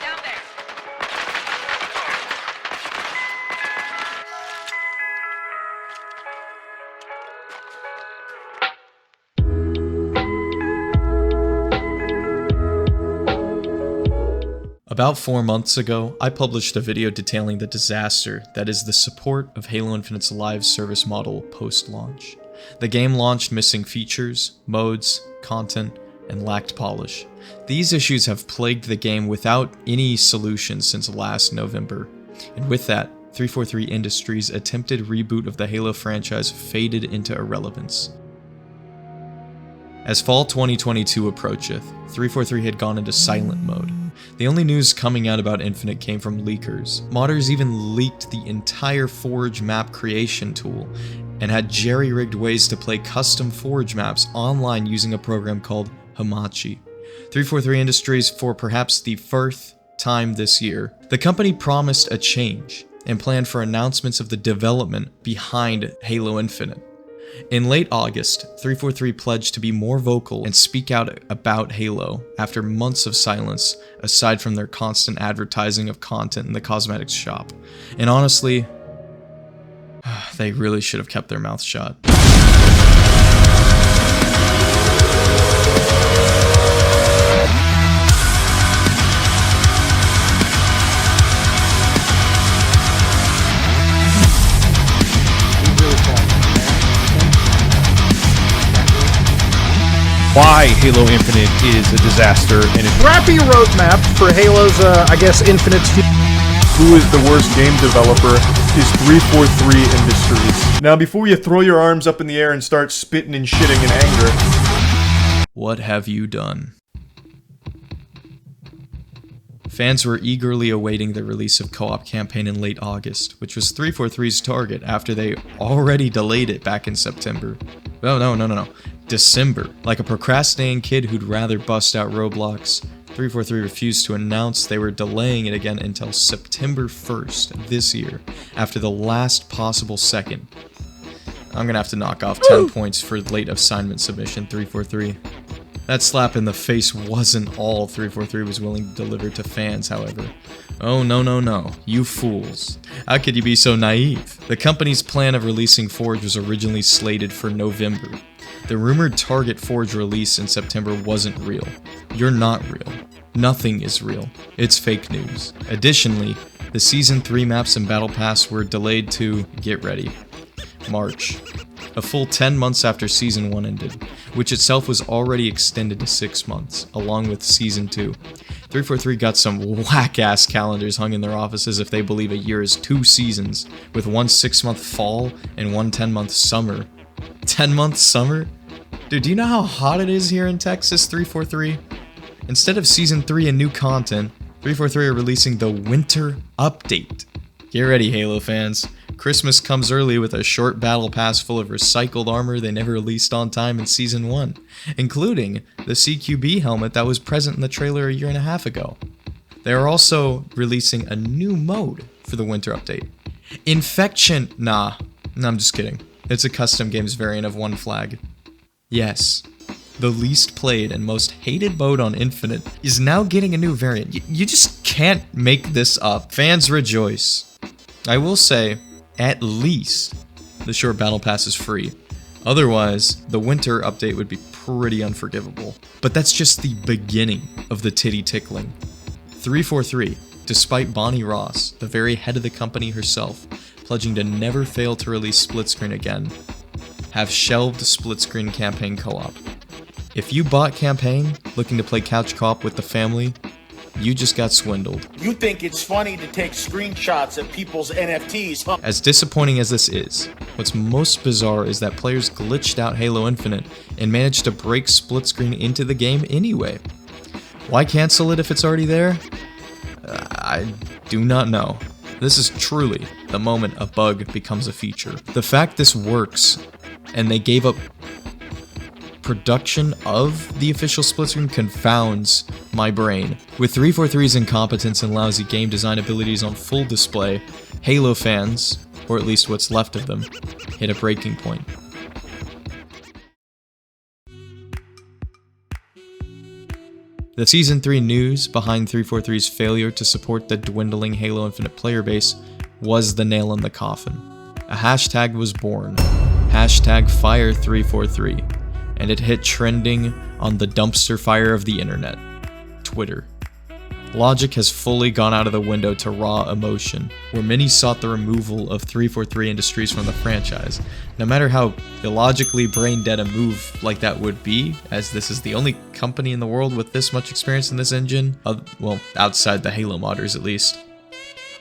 Down there. About 4 months ago, I published a video detailing the disaster that is the support of Halo Infinite's live service model post-launch. The game launched missing features, modes, content, and lacked polish. These issues have plagued the game without any solution since last November. And with that, 343 Industries' attempted reboot of the Halo franchise faded into irrelevance. As fall 2022 approacheth, 343 had gone into silent mode. The only news coming out about Infinite came from leakers. Modders even leaked the entire Forge map creation tool, and had jerry-rigged ways to play custom Forge maps online using a program called Hamachi. 343 Industries, for perhaps the first time this year, the company promised a change, and planned for announcements of the development behind Halo Infinite. In late August, 343 pledged to be more vocal and speak out about Halo after months of silence, aside from their constant advertising of content in the cosmetics shop. And honestly, they really should have kept their mouths shut. Why Halo Infinite is a disaster and a crappy roadmap for Halo's, Infinite's future. Who is the worst game developer is 343 Industries. Now, before you throw your arms up in the air and start spitting and shitting in anger, what have you done? Fans were eagerly awaiting the release of Co-op Campaign in late August, which was 343's target after they already delayed it back in September. Oh, no. December. Like a procrastinating kid who'd rather bust out Roblox, 343 refused to announce they were delaying it again until September 1st this year, after the last possible second. I'm gonna have to knock off 10 points for late assignment submission, 343. That slap in the face wasn't all 343 was willing to deliver to fans, however. Oh no, you fools. How could you be so naive? The company's plan of releasing Forge was originally slated for November. The rumored target Forge release in September wasn't real. You're not real. Nothing is real. It's fake news. Additionally, the Season 3 maps and Battle Pass were delayed to, get ready, March. A full 10 months after Season 1 ended, which itself was already extended to 6 months, along with Season 2. 343 got some whack-ass calendars hung in their offices if they believe a year is 2 seasons, with one 6-month fall and one 10-month summer. 10-month summer? Dude, do you know how hot it is here in Texas, 343? Instead of Season 3 and new content, 343 are releasing the Winter Update. Get ready, Halo fans. Christmas comes early with a short battle pass full of recycled armor they never released on time in Season 1, including the CQB helmet that was present in the trailer a year and a half ago. They are also releasing a new mode for the Winter Update. Infection... Nah, I'm just kidding. It's a custom games variant of One Flag. Yes, the least played and most hated mode on Infinite is now getting a new variant. You just can't make this up. Fans rejoice. I will say, at least, the short battle pass is free. Otherwise, the Winter Update would be pretty unforgivable. But that's just the beginning of the titty tickling. 343, despite Bonnie Ross, the very head of the company herself, pledging to never fail to release split screen again, have shelved split screen campaign co-op. If you bought campaign looking to play couch co-op with the family, you just got swindled. You think it's funny to take screenshots of people's NFTs, huh? As disappointing as this is, what's most bizarre is that players glitched out Halo Infinite and managed to break split screen into the game anyway. Why cancel it if it's already there? I do not know. This is truly the moment a bug becomes a feature. The fact this works, and they gave up production of the official split screen, confounds my brain. With 343's incompetence and lousy game design abilities on full display, Halo fans, or at least what's left of them, hit a breaking point. The Season 3 news behind 343's failure to support the dwindling Halo Infinite player base was the nail in the coffin. A hashtag was born, #Fire343, and it hit trending on the dumpster fire of the internet, Twitter. Logic has fully gone out of the window to raw emotion, where many sought the removal of 343 Industries from the franchise. No matter how illogically brain dead a move like that would be, as this is the only company in the world with this much experience in this engine, well, outside the Halo modders at least.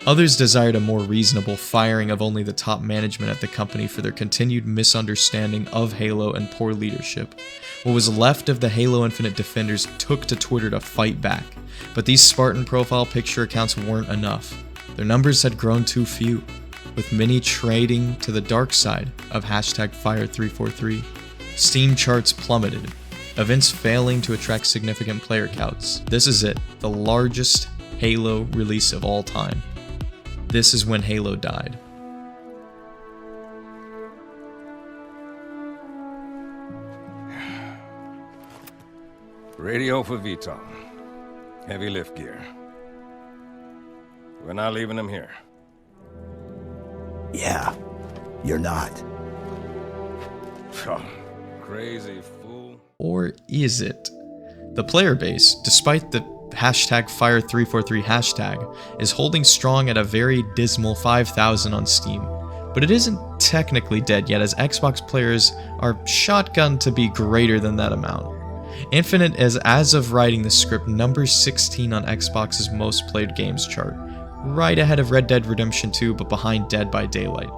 Others desired a more reasonable firing of only the top management at the company for their continued misunderstanding of Halo and poor leadership. What was left of the Halo Infinite defenders took to Twitter to fight back, but these Spartan profile picture accounts weren't enough. Their numbers had grown too few, with many trading to the dark side of #Fire343. Steam charts plummeted, events failing to attract significant player counts. This is it, the largest Halo release of all time. This is when Halo died. Radio for VTOL. Heavy lift gear. We're not leaving them here. Yeah, you're not. Oh, crazy fool. Or is it? The player base, despite the #Fire343 hashtag, is holding strong at a very dismal 5,000 on Steam. But it isn't technically dead yet, as Xbox players are shotgunned to be greater than that amount. Infinite is, as of writing the script, number 16 on Xbox's most played games chart, right ahead of Red Dead Redemption 2 but behind Dead by Daylight,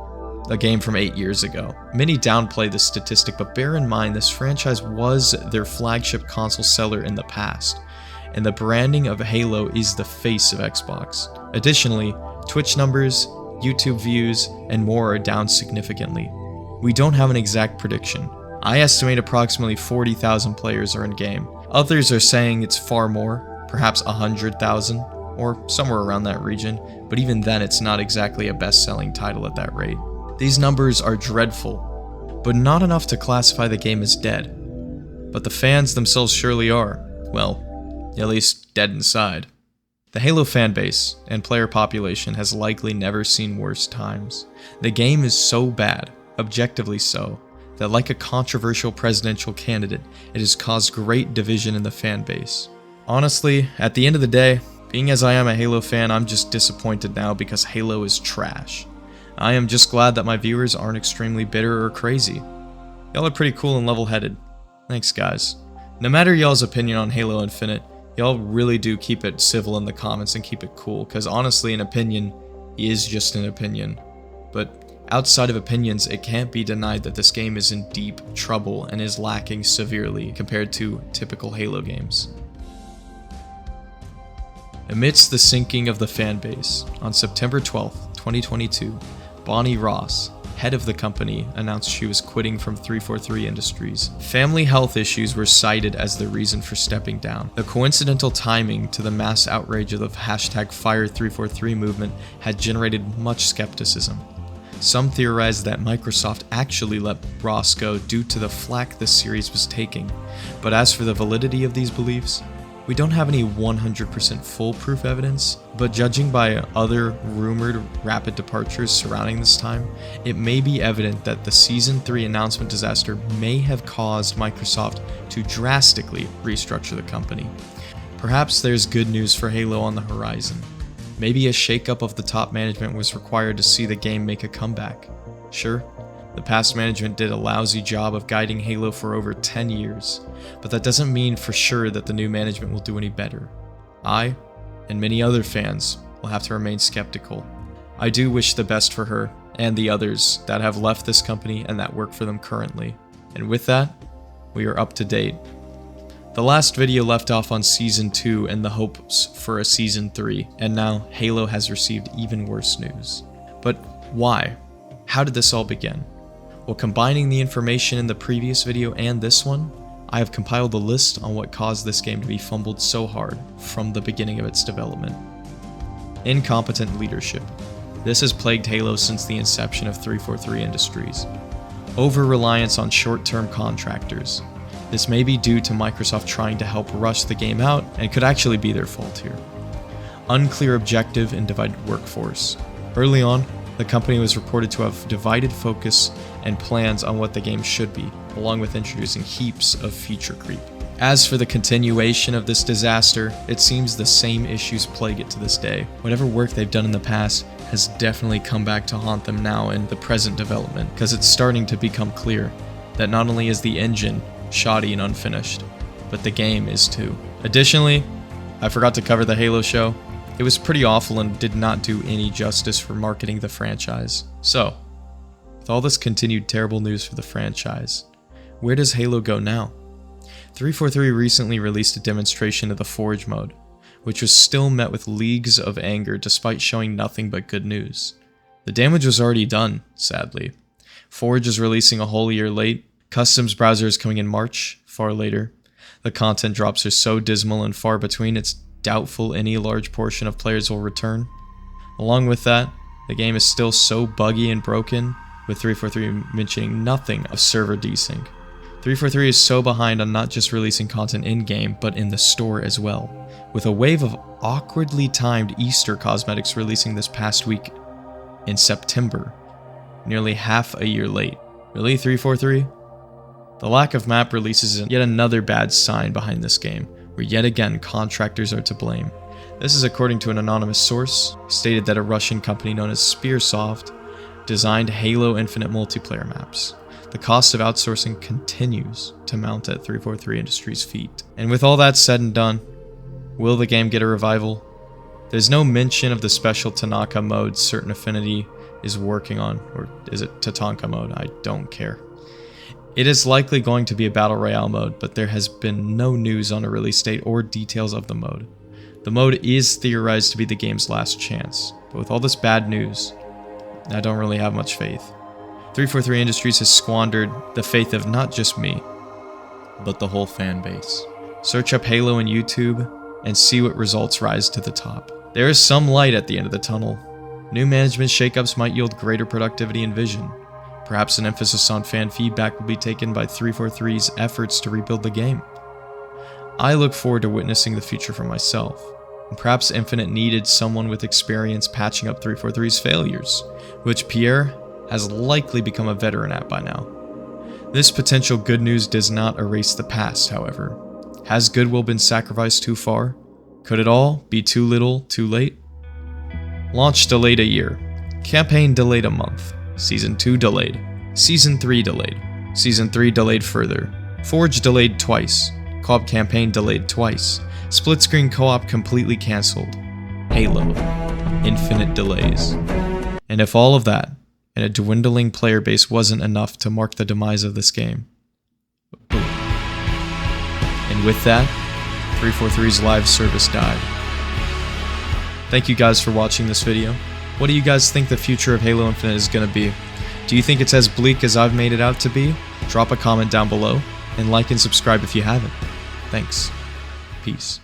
a game from 8 years ago. Many downplay this statistic, but bear in mind this franchise was their flagship console seller in the past, and the branding of Halo is the face of Xbox. Additionally, Twitch numbers, YouTube views, and more are down significantly. We don't have an exact prediction. I estimate approximately 40,000 players are in-game. Others are saying it's far more, perhaps 100,000, or somewhere around that region, but even then it's not exactly a best-selling title at that rate. These numbers are dreadful, but not enough to classify the game as dead. But the fans themselves surely are, well, at least dead inside. The Halo fanbase and player population has likely never seen worse times. The game is so bad, objectively so, that like a controversial presidential candidate, it has caused great division in the fanbase. Honestly, at the end of the day, being as I am a Halo fan, I'm just disappointed now because Halo is trash. I am just glad that my viewers aren't extremely bitter or crazy. Y'all are pretty cool and level-headed. Thanks, guys. No matter y'all's opinion on Halo Infinite, y'all really do keep it civil in the comments and keep it cool, because honestly, an opinion is just an opinion. But outside of opinions, it can't be denied that this game is in deep trouble and is lacking severely compared to typical Halo games. Amidst the sinking of the fanbase, on September 12th, 2022, Bonnie Ross, head of the company, announced she was quitting from 343 Industries. Family health issues were cited as the reason for stepping down. The coincidental timing to the mass outrage of the #Fire343 movement had generated much skepticism. Some theorized that Microsoft actually let Ross go due to the flack the series was taking, but as for the validity of these beliefs, we don't have any 100% foolproof evidence, but judging by other rumored rapid departures surrounding this time, it may be evident that the Season 3 announcement disaster may have caused Microsoft to drastically restructure the company. Perhaps there's good news for Halo on the horizon. Maybe a shakeup of the top management was required to see the game make a comeback. Sure, the past management did a lousy job of guiding Halo for over 10 years, but that doesn't mean for sure that the new management will do any better. I, and many other fans, will have to remain skeptical. I do wish the best for her and the others that have left this company and that work for them currently. And with that, we are up to date. The last video left off on Season 2 and the hopes for a Season 3, and now Halo has received even worse news. But why? How did this all begin? Well, combining the information in the previous video and this one, I have compiled a list on what caused this game to be fumbled so hard from the beginning of its development. Incompetent leadership. This has plagued Halo since the inception of 343 Industries. Over-reliance on short-term contractors. This may be due to Microsoft trying to help rush the game out and could actually be their fault here. Unclear objective and divided workforce. Early on, the company was reported to have divided focus and plans on what the game should be, along with introducing heaps of feature creep. As for the continuation of this disaster, it seems the same issues plague it to this day. Whatever work they've done in the past has definitely come back to haunt them now in the present development, because it's starting to become clear that not only is the engine shoddy and unfinished, but the game is too. Additionally, I forgot to cover the Halo show. It was pretty awful and did not do any justice for marketing the franchise. So, with all this continued terrible news for the franchise, where does Halo go now? 343 recently released a demonstration of the Forge mode, which was still met with leagues of anger despite showing nothing but good news. The damage was already done, sadly. Forge is releasing a whole year late, Customs browser is coming in March, far later. The content drops are so dismal and far between it's doubtful any large portion of players will return. Along with that, the game is still so buggy and broken, with 343 mentioning nothing of server desync. 343 is so behind on not just releasing content in-game, but in the store as well, with a wave of awkwardly timed Easter cosmetics releasing this past week in September, nearly half a year late. Really, 343? The lack of map releases is yet another bad sign behind this game, where yet again contractors are to blame. This is according to an anonymous source, who stated that a Russian company known as Spearsoft designed Halo Infinite multiplayer maps. The cost of outsourcing continues to mount at 343 Industries' feet. And with all that said and done, will the game get a revival? There's no mention of the special Tanaka mode Certain Affinity is working on, or is it Tatanka mode? I don't care. It is likely going to be a Battle Royale mode, but there has been no news on a release date or details of the mode. The mode is theorized to be the game's last chance, but with all this bad news, I don't really have much faith. 343 Industries has squandered the faith of not just me, but the whole fan base. Search up Halo on YouTube and see what results rise to the top. There is some light at the end of the tunnel. New management shakeups might yield greater productivity and vision. Perhaps an emphasis on fan feedback will be taken by 343's efforts to rebuild the game. I look forward to witnessing the future for myself, and perhaps Infinite needed someone with experience patching up 343's failures, which Pierre has likely become a veteran at by now. This potential good news does not erase the past, however. Has goodwill been sacrificed too far? Could it all be too little, too late? Launch delayed a year. Campaign delayed a month. Season 2 delayed. Season 3 delayed. Season 3 delayed further. Forge delayed twice. Co-op campaign delayed twice. Split screen co-op completely cancelled. Halo. Infinite delays. And if all of that, and a dwindling player base wasn't enough to mark the demise of this game. Boom. And with that, 343's live service died. Thank you guys for watching this video. What do you guys think the future of Halo Infinite is going to be? Do you think it's as bleak as I've made it out to be? Drop a comment down below, and like and subscribe if you haven't. Thanks. Peace.